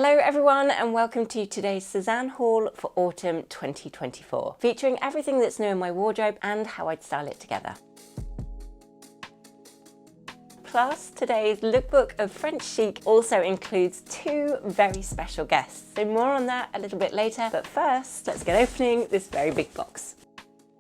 Hello everyone and welcome to today's Sezane haul for autumn 2024, featuring everything that's new in my wardrobe and how I'd style it together. Plus, today's lookbook of French chic also includes two very special guests. So more on that a little bit later, but first, let's get opening this very big box.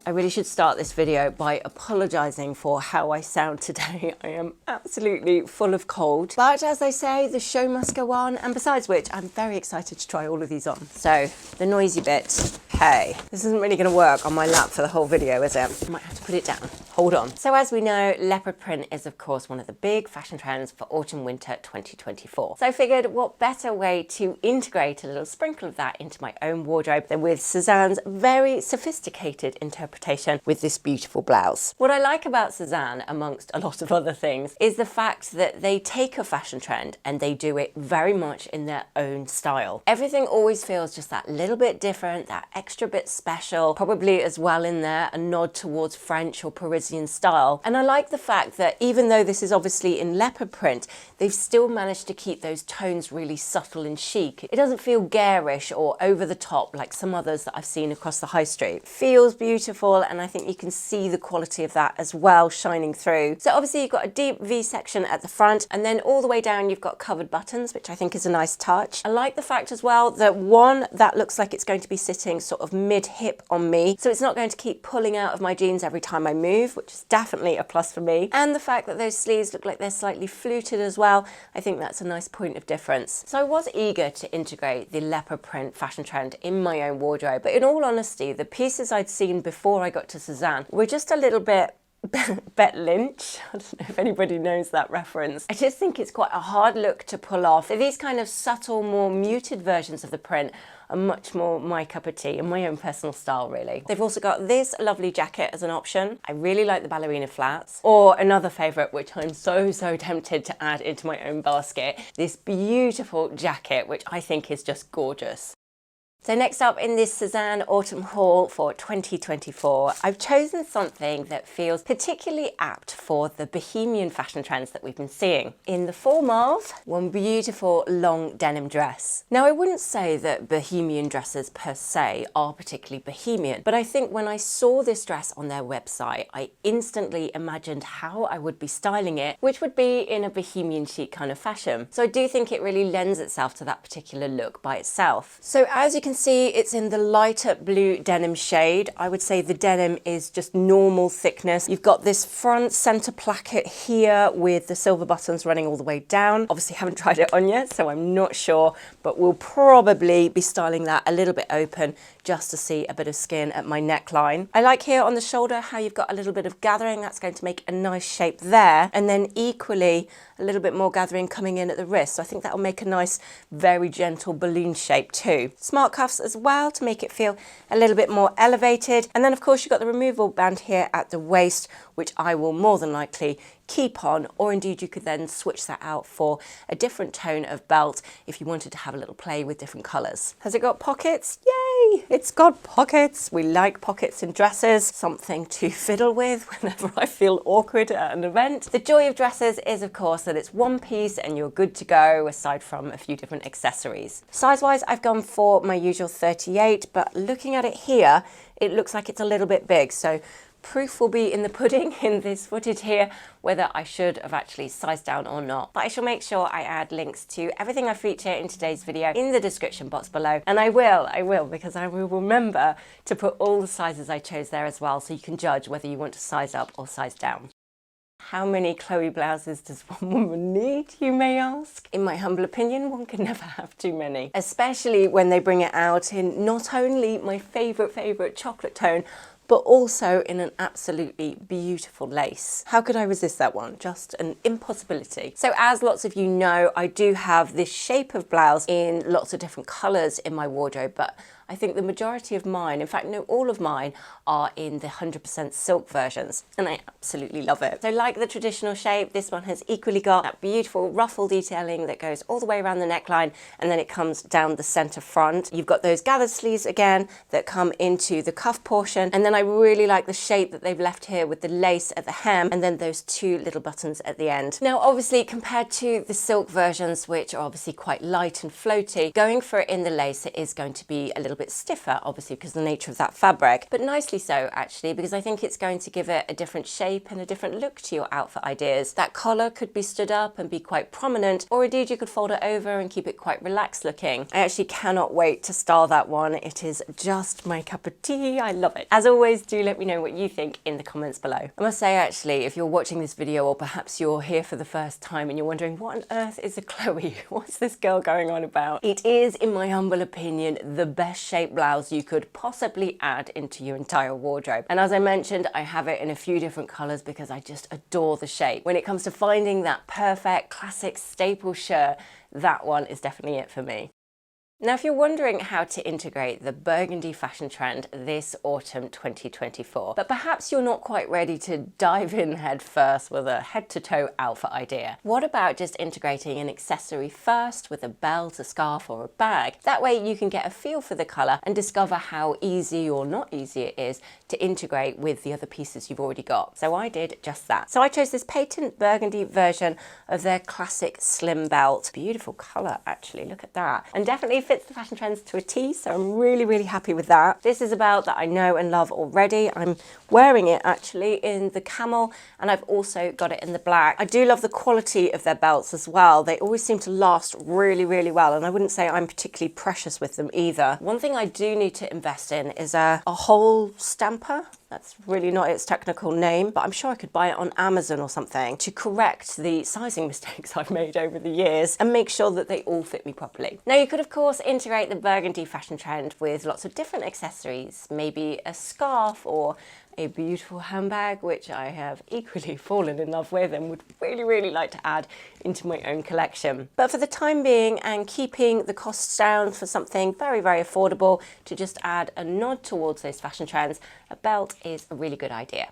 I really should start this video by apologising for how I sound today. I am absolutely full of cold. But as they say, the show must go on. And besides which, I'm very excited to try all of these on. So the noisy bit, hey, this isn't really going to work on my lap for the whole video, is it? I might have to put it down. Hold on. So as we know, leopard print is of course one of the big fashion trends for autumn winter 2024. So I figured what better way to integrate a little sprinkle of that into my own wardrobe than with Sezane's very sophisticated interpretation with this beautiful blouse. What I like about Sezane, amongst a lot of other things, is the fact that they take a fashion trend and they do it very much in their own style. Everything always feels just that little bit different, that extra bit special, probably as well in there a nod towards French or Parisian style. And I like the fact that even though this is obviously in leopard print, they've still managed to keep those tones really subtle and chic. It doesn't feel garish or over the top like some others that I've seen across the high street. It feels beautiful, and I think you can see the quality of that as well shining through. So obviously you've got a deep V section at the front, and then all the way down you've got covered buttons, which I think is a nice touch. I like the fact as well that one, that looks like it's going to be sitting sort of mid-hip on me, so it's not going to keep pulling out of my jeans every time I move, which is definitely a plus for me. And the fact that those sleeves look like they're slightly fluted as well, I think that's a nice point of difference. So I was eager to integrate the leopard print fashion trend in my own wardrobe, but in all honesty, the pieces I'd seen before I got to Sezane were just a little bit Bet Lynch. I don't know if anybody knows that reference. I just think it's quite a hard look to pull off. These kind of subtle, more muted versions of the print are much more my cup of tea and my own personal style, really. They've also got this lovely jacket as an option. I really like the ballerina flats. Or another favourite, which I'm so tempted to add into my own basket, this beautiful jacket, which I think is just gorgeous. So next up in this Sezane autumn haul for 2024, I've chosen something that feels particularly apt for the bohemian fashion trends that we've been seeing, in the form of one beautiful long denim dress. Now, I wouldn't say that bohemian dresses per se are particularly bohemian, but I think when I saw this dress on their website, I instantly imagined how I would be styling it, which would be in a bohemian chic kind of fashion. So I do think it really lends itself to that particular look by itself. So as you can see, it's in the lighter blue denim shade. I would say the denim is just normal thickness. You've got this front center placket here with the silver buttons running all the way down. Obviously haven't tried it on yet, so I'm not sure, but we'll probably be styling that a little bit open just to see a bit of skin at my neckline. I like here on the shoulder how you've got a little bit of gathering. That's going to make a nice shape there. And then equally a little bit more gathering coming in at the wrist. So I think that'll make a nice, very gentle balloon shape too. Smart cuffs as well to make it feel a little bit more elevated. And then of course you've got the removable band here at the waist, which I will more than likely keep on, or indeed you could then switch that out for a different tone of belt if you wanted to have a little play with different colours. Has it got pockets? Yay! It's got pockets. We like pockets in dresses, something to fiddle with whenever I feel awkward at an event. The joy of dresses is of course that it's one piece and you're good to go, aside from a few different accessories. Size-wise, I've gone for my usual 38, but looking at it here, it looks like it's a little bit big, so proof will be in the pudding in this footage here whether I should have actually sized down or not. But I shall make sure I add links to everything I feature in today's video in the description box below. And I will, because I will remember to put all the sizes I chose there as well, so you can judge whether you want to size up or size down. How many Chloe blouses does one woman need, you may ask? In my humble opinion, one can never have too many. Especially when they bring it out in not only my favourite chocolate tone, but also in an absolutely beautiful lace. How could I resist that one? Just an impossibility. So as lots of you know, I do have this shape of blouse in lots of different colours in my wardrobe, but I think the majority of mine, in fact, no, all of mine are in the 100% silk versions, and I absolutely love it. So like the traditional shape, this one has equally got that beautiful ruffle detailing that goes all the way around the neckline, and then it comes down the center front. You've got those gathered sleeves again that come into the cuff portion, and then I really like the shape that they've left here with the lace at the hem and then those two little buttons at the end. Now obviously compared to the silk versions, which are obviously quite light and floaty, going for it in the lace, it is going to be a little bit stiffer, obviously because of the nature of that fabric, but nicely so actually, because I think it's going to give it a different shape and a different look to your outfit ideas. That collar could be stood up and be quite prominent, or indeed you could fold it over and keep it quite relaxed looking. I actually cannot wait to style that one. It is just my cup of tea. I love it. As always, do let me know what you think in the comments below. I must say actually, if you're watching this video, or perhaps you're here for the first time and you're wondering what on earth is a Chloe? What's this girl going on about? It is, in my humble opinion, the best shaped blouse you could possibly add into your entire wardrobe. And as I mentioned, I have it in a few different colors because I just adore the shape. When it comes to finding that perfect classic staple shirt, that one is definitely it for me. Now, if you're wondering how to integrate the burgundy fashion trend this autumn 2024, but perhaps you're not quite ready to dive in head first with a head-to-toe outfit idea, what about just integrating an accessory first with a belt, a scarf, or a bag? That way you can get a feel for the color and discover how easy or not easy it is to integrate with the other pieces you've already got. So I did just that. So I chose this patent burgundy version of their classic slim belt. Beautiful color, actually, look at that. And definitely fits the fashion trends to a T, so I'm really happy with that. This is a belt that I know and love already. I'm wearing it actually in the camel, and I've also got it in the black. I do love the quality of their belts as well. They always seem to last really well, and I wouldn't say I'm particularly precious with them either. One thing I do need to invest in is a hole stamper. That's really not its technical name, but I'm sure I could buy it on Amazon or something to correct the sizing mistakes I've made over the years and make sure that they all fit me properly. Now, you could of course integrate the burgundy fashion trend with lots of different accessories, maybe a scarf or a beautiful handbag, which I have equally fallen in love with and would really like to add into my own collection. But for the time being, and keeping the costs down for something very affordable to just add a nod towards those fashion trends, a belt is a really good idea.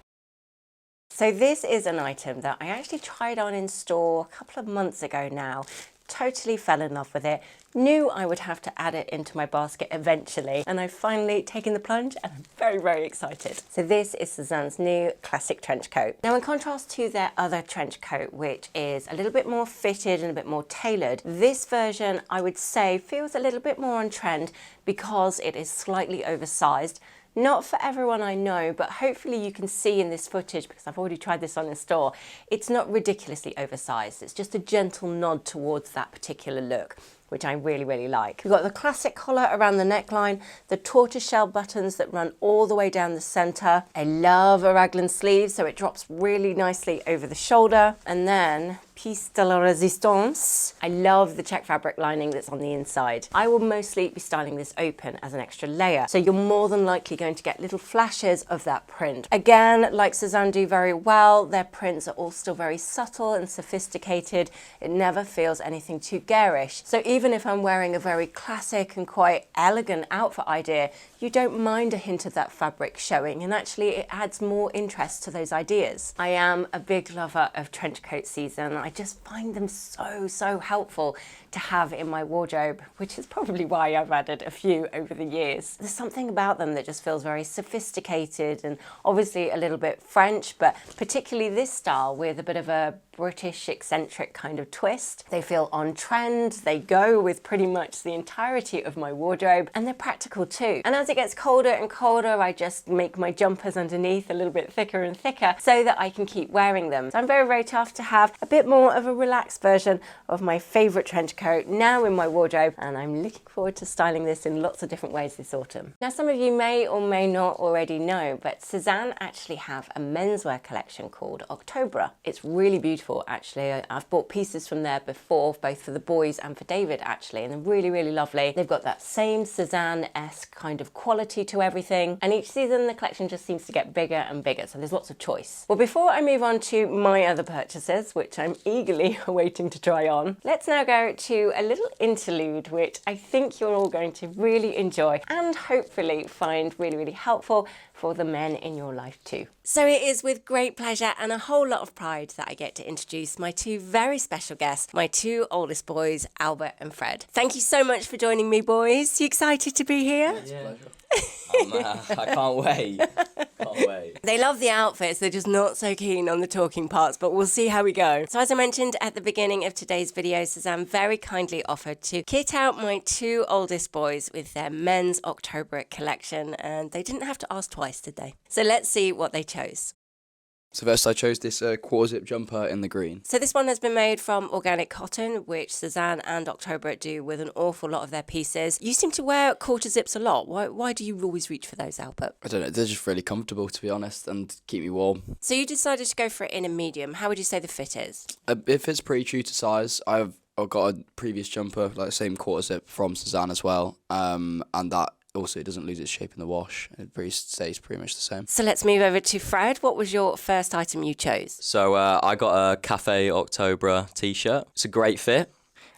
So this is an item that I actually tried on in store a couple of months ago now. Totally fell in love with it, knew I would have to add it into my basket eventually, and I've finally taken the plunge and I'm very excited. So this is Sezane's new classic trench coat. Now, in contrast to their other trench coat, which is a little bit more fitted and a bit more tailored, this version I would say feels a little bit more on trend because it is slightly oversized. Not for everyone I know, but hopefully you can see in this footage, because I've already tried this on in store, it's not ridiculously oversized. It's just a gentle nod towards that particular look, which I really like. We've got the classic collar around the neckline, the tortoiseshell buttons that run all the way down the center. I love a raglan sleeve, so it drops really nicely over the shoulder. And then piece de la résistance. I love the check fabric lining that's on the inside. I will mostly be styling this open as an extra layer, so you're more than likely going to get little flashes of that print. Again, like Sezane do very well, their prints are all still very subtle and sophisticated. It never feels anything too garish. So even if I'm wearing a very classic and quite elegant outfit idea, you don't mind a hint of that fabric showing, and actually it adds more interest to those ideas. I am a big lover of trench coat season. I just find them so helpful to have in my wardrobe, which is probably why I've added a few over the years. There's something about them that just feels very sophisticated and obviously a little bit French, but particularly this style with a bit of a British eccentric kind of twist. They feel on trend, they go with pretty much the entirety of my wardrobe, and they're practical too. And as it gets colder and colder, I just make my jumpers underneath a little bit thicker and thicker so that I can keep wearing them. So I'm very tough to have a bit more of a relaxed version of my favorite trench coat now in my wardrobe, and I'm looking forward to styling this in lots of different ways this autumn. Now, some of you may or may not already know, but Sezane actually have a menswear collection called Octobre. It's really beautiful beautiful, actually. I've bought pieces from there before, both for the boys and for David, actually, and they're really, really lovely. They've got that same Sezane-esque kind of quality to everything, and each season the collection just seems to get bigger and bigger, so there's lots of choice. Well, before I move on to my other purchases, which I'm eagerly awaiting to try on, let's now go to a little interlude, which I think you're all going to really enjoy and hopefully find really, really helpful for the men in your life too. So it is with great pleasure and a whole lot of pride that I get to introduce my two very special guests, my two oldest boys, Albert and Fred. Thank you so much for joining me, boys. You excited to be here? It's a pleasure. I can't wait. Can't wait. They love the outfits, they're just not so keen on the talking parts, but we'll see how we go. So as I mentioned at the beginning of today's video, Sezane very kindly offered to kit out my two oldest boys with their men's Octobre collection, and they didn't have to ask twice, did they? So let's see what they chose. So first I chose this quarter zip jumper in the green. So this one has been made from organic cotton, which Sezane and Octobre do with an awful lot of their pieces. You seem to wear quarter zips a lot. Why do you always reach for those, Albert? I don't know, they're just really comfortable, to be honest, and keep me warm. So you decided to go for it in a medium. How would you say the fit is? It fits pretty true to size. I've got a previous jumper, like the same quarter zip from Sezane as well, and that also, it doesn't lose its shape in the wash. It stays pretty much the same. So let's move over to Fred. What was your first item you chose? So I got a Cafe Octobre t-shirt. It's a great fit.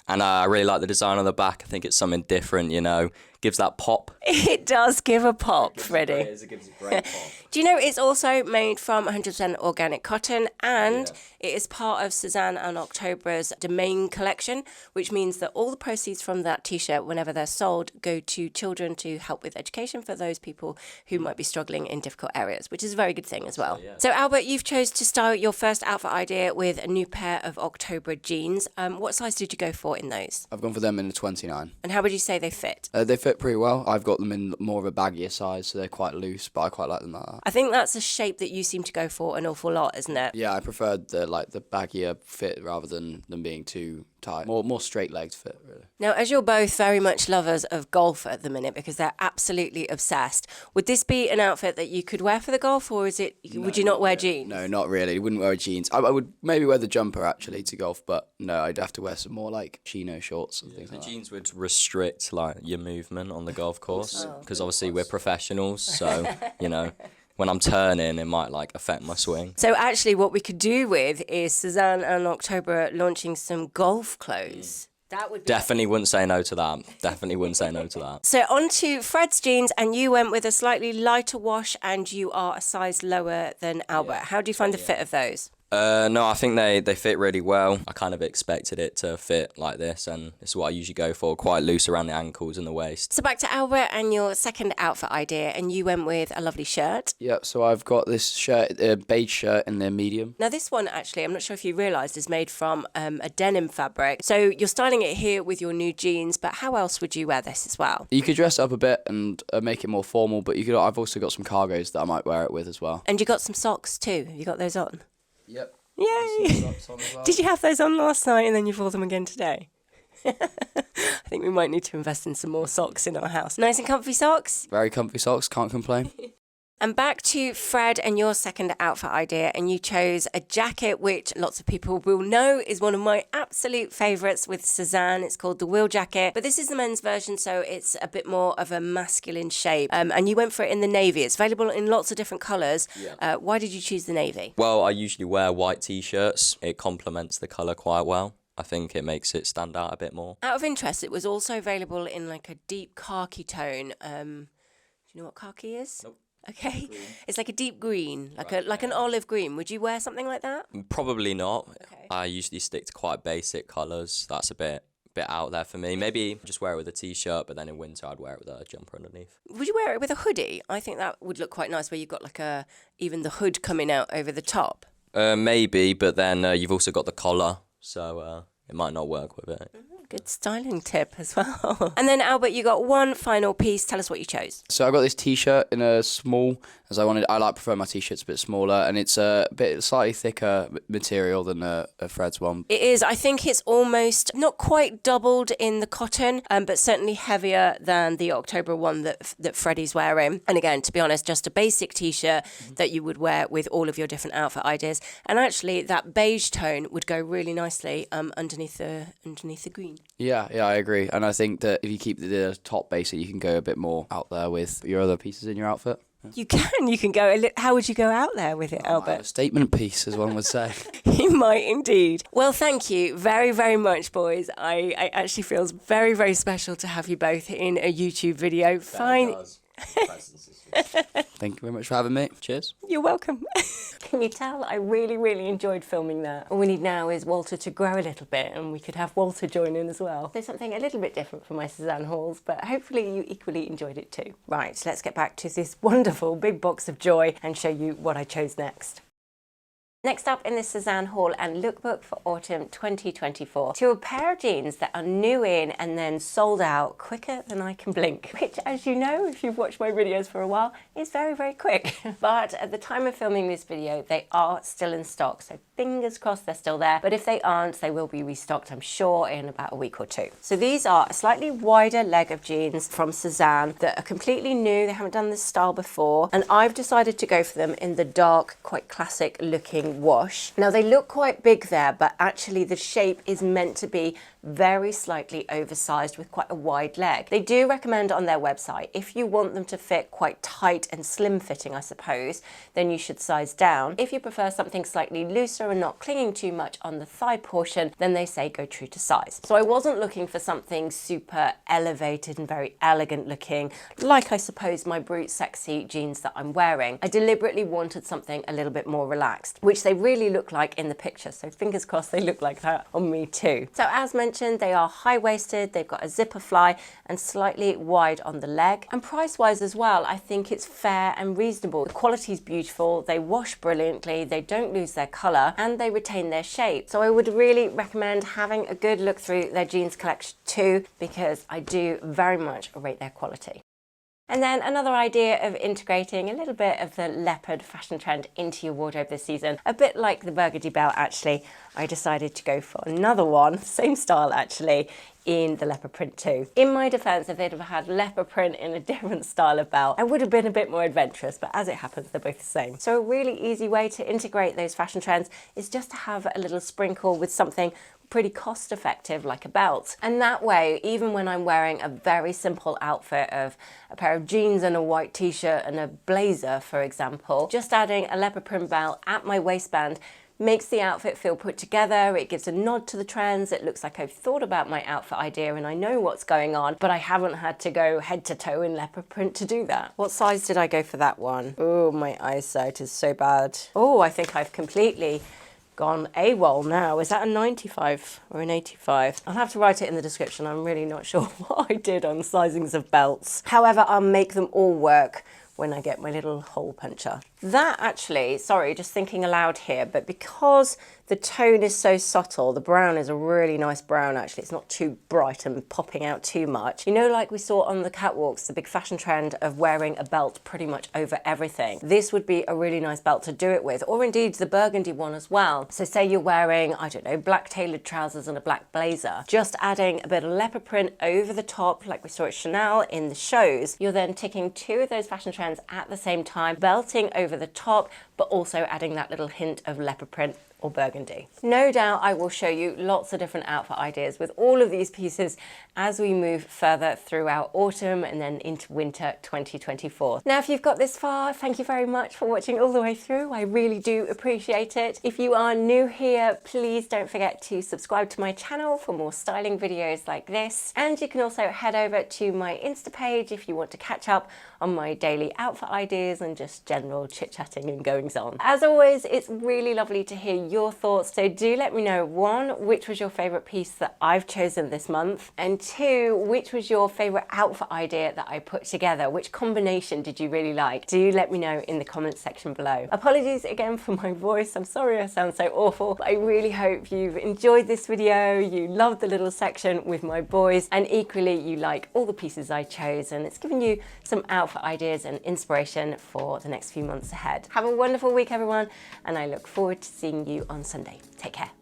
And I really like the design on the back. I think it's something different, you know. Gives that pop. It does give a pop, Freddie. It gives a great pop. Do you know it's also made from 100% organic cotton, and it is part of Sezane and Octobre's Denim collection, which means that all the proceeds from that t-shirt, whenever they're sold, go to children to help with education for those people who might be struggling in difficult areas, which is a very good thing as well. So Albert, you've chose to style your first outfit idea with a new pair of Octobre jeans. What size did you go for in those? I've gone for them in a 29. And how would you say they fit? They fit pretty well. I've got them in more of a baggier size, so they're quite loose, but I quite like them like that. I think that's a shape that you seem to go for an awful lot, isn't it? Yeah, I preferred the baggier fit rather than them being too tight. More straight-legged fit, really. Now, as you're both very much lovers of golf at the minute, because they're absolutely obsessed, would this be an outfit that you could wear for the golf, or would you not wear jeans? No, not really. I wouldn't wear jeans. I would maybe wear the jumper, actually, to golf, but no, I'd have to wear some more, like, chino shorts and things like that. The jeans would restrict, like, your movement on the golf course, because obviously we're professionals, so, you know, when I'm turning, it might like affect my swing. So actually what we could do with is Sezane and Octobre launching some golf clothes. That would be Definitely wouldn't say no to that. Definitely wouldn't say no to that. So on to Fred's jeans, and you went with a slightly lighter wash, and you are a size lower than Albert. How do you find the fit of those? No, I think they fit really well. I kind of expected it to fit like this, and this is what I usually go for, quite loose around the ankles and the waist. So back to Albert and your second outfit idea, and you went with a lovely shirt. Yeah, so I've got this shirt, a beige shirt in the medium. Now this one, actually, I'm not sure if you realised, is made from a denim fabric. So you're styling it here with your new jeans, but how else would you wear this as well? You could dress it up a bit and make it more formal, but I've also got some cargos that I might wear it with as well. And you got some socks too. Have you got those on? Yep. Yay! Socks on as well. Did you have those on last night and then you wore them again today? I think we might need to invest in some more socks in our house. Nice and comfy socks? Very comfy socks, can't complain. And back to Fred and your second outfit idea, and you chose a jacket which lots of people will know is one of my absolute favourites with Sezane. It's called the Wheel Jacket, but this is the men's version, so it's a bit more of a masculine shape. And you went for it in the navy. It's available in lots of different colours. Why did you choose the navy? Well, I usually wear white t-shirts. It complements the colour quite well. I think it makes it stand out a bit more. Out of interest, it was also available in like a deep khaki tone. Do you know what khaki is? Nope. Okay, Green. It's like a deep green, like an olive green. Would you wear something like that? Probably not. Okay. I usually stick to quite basic colours. That's a bit out there for me. Maybe just wear it with a t-shirt, but then in winter I'd wear it with a jumper underneath. Would you wear it with a hoodie? I think that would look quite nice, where you've got like even the hood coming out over the top. Maybe, but then you've also got the collar, so it might not work with it. Good styling tip as well. And then Albert, you got one final piece. Tell us what you chose. So I got this t-shirt in a small, as I prefer my t-shirts a bit smaller, and it's a bit slightly thicker material than a Fred's one. It is. I think it's almost not quite doubled in the cotton, but certainly heavier than the October one that Freddie's wearing. And again, to be honest, just a basic t-shirt that you would wear with all of your different outfit ideas. And actually, that beige tone would go really nicely underneath the green. Yeah, I agree. And I think that if you keep the top basic, you can go a bit more out there with your other pieces in your outfit. You can go how would you go out there with it, Albert? A statement piece, as one would say. You might indeed. Well, thank you very, very much, boys. I actually feels very, very special to have you both in a YouTube video. Fine. Thank you very much for having me. Cheers. You're welcome. Can you tell I really, really enjoyed filming that? All we need now is Walter to grow a little bit and we could have Walter join in as well. There's something a little bit different from my Sezane hauls, but hopefully you equally enjoyed it too. Right, let's get back to this wonderful big box of joy and show you what I chose next. Next up in this Sezane haul and lookbook for autumn 2024 to a pair of jeans that are new in and then sold out quicker than I can blink, which, as you know, if you've watched my videos for a while, is very, very quick. But at the time of filming this video, they are still in stock, so fingers crossed they're still there. But if they aren't, they will be restocked, I'm sure, in about a week or two. So these are a slightly wider leg of jeans from Sezane that are completely new. They haven't done this style before, and I've decided to go for them in the dark, quite classic looking wash. Now they look quite big there, but actually the shape is meant to be very slightly oversized with quite a wide leg. They do recommend on their website, if you want them to fit quite tight and slim fitting, I suppose, then you should size down. If you prefer something slightly looser and not clinging too much on the thigh portion, then they say go true to size. So I wasn't looking for something super elevated and very elegant looking, like I suppose my Brute Sexy jeans that I'm wearing. I deliberately wanted something a little bit more relaxed, which they really look like in the picture. So fingers crossed they look like that on me too. So as mentioned, they are high-waisted, they've got a zipper fly and slightly wide on the leg. And price-wise as well, I think it's fair and reasonable. The quality is beautiful, they wash brilliantly, they don't lose their colour, and they retain their shape. So I would really recommend having a good look through their jeans collection too, because I do very much rate their quality. And then another idea of integrating a little bit of the leopard fashion trend into your wardrobe this season, a bit like the Burgundy Belt actually, I decided to go for another one, same style actually, in the leopard print too. In my defense, if they'd have had leopard print in a different style of belt, I would have been a bit more adventurous, but as it happens, they're both the same. So a really easy way to integrate those fashion trends is just to have a little sprinkle with something pretty cost effective like a belt. And that way, even when I'm wearing a very simple outfit of a pair of jeans and a white t-shirt and a blazer, for example, just adding a leopard print belt at my waistband makes the outfit feel put together. It gives a nod to the trends. It looks like I've thought about my outfit idea and I know what's going on, but I haven't had to go head to toe in leopard print to do that. What size did I go for that one? Oh, my eyesight is so bad. Oh, I think I've completely gone AWOL now. Is that a 95 or an 85? I'll have to write it in the description. I'm really not sure what I did on sizings of belts. However, I'll make them all work when I get my little hole puncher. That actually, sorry, just thinking aloud here, but because the tone is so subtle, the brown is a really nice brown actually. It's not too bright and popping out too much. You know, like we saw on the catwalks, the big fashion trend of wearing a belt pretty much over everything. This would be a really nice belt to do it with, or indeed the burgundy one as well. So say you're wearing, I don't know, black tailored trousers and a black blazer, just adding a bit of leopard print over the top, like we saw at Chanel in the shows. You're then ticking two of those fashion trends at the same time, belting over the top, but also adding that little hint of leopard print or burgundy. No doubt I will show you lots of different outfit ideas with all of these pieces as we move further throughout autumn and then into winter 2024. Now, if you've got this far, thank you very much for watching all the way through. I really do appreciate it. If you are new here, please don't forget to subscribe to my channel for more styling videos like this. And you can also head over to my Insta page if you want to catch up on my daily outfit ideas and just general chit-chatting and goings on. As always, it's really lovely to hear your thoughts. So do let me know, one, which was your favorite piece that I've chosen this month, and two, which was your favorite outfit idea that I put together? Which combination did you really like? Do let me know in the comments section below. Apologies again for my voice. I'm sorry I sound so awful, but I really hope you've enjoyed this video, you loved the little section with my boys, and equally you like all the pieces I chose, and it's given you some outfit ideas and inspiration for the next few months ahead. Have a wonderful week, everyone, and I look forward to seeing you on Sunday. Take care.